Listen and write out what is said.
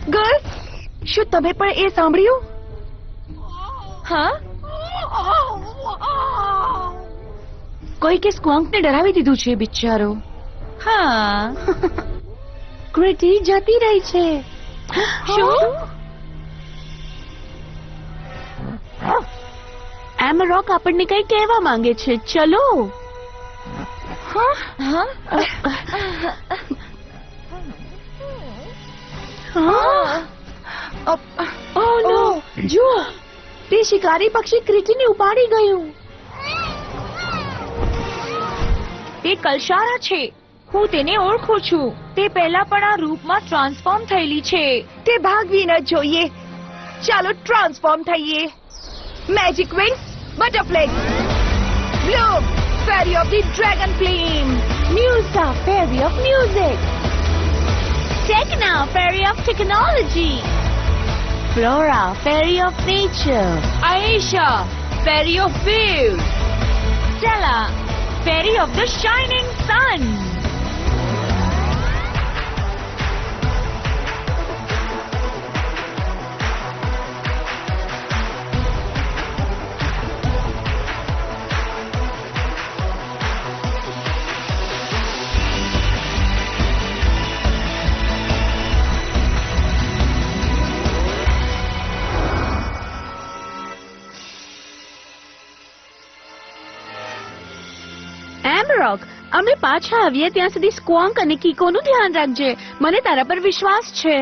Girls, શું તમે પણ એ સાંભળ્યું? હા, કોઈકે સ્ક્વોન્કને ડરાવી દીધું છે બિચારો. હા. ક્રિટી જતી રહી છે. શું? એમરોક આપણને કઈ કહેવા માંગે છે. ચલો. હા. ઓહ નો, જુઓ, તે શિકારી પક્ષી ક્રિટીને ઉપાડી ગયું. તે કલશારા છે. હું તેને ઓળખું છું. તે પહેલા પણ આ રૂપમાં ટ્રાન્સફોર્મ થયેલી છે. તે ભાગવી ન જોઈએ. ચાલો ટ્રાન્સફોર્મ થઈએ. Magic wings, Butterflix. Bloom, fairy of the dragon flame. Musa, fairy of music. Tecna, fairy of technology. Flora, fairy of nature. Aisha, fairy of waves. Stella, fairy of the shining sun. એમરોક, અમે પાછા આવીએ ત્યાં સુધી સ્ક્વોન્ક અને કીકોનું ધ્યાન રાખજે. મને તારા પર વિશ્વાસ છે.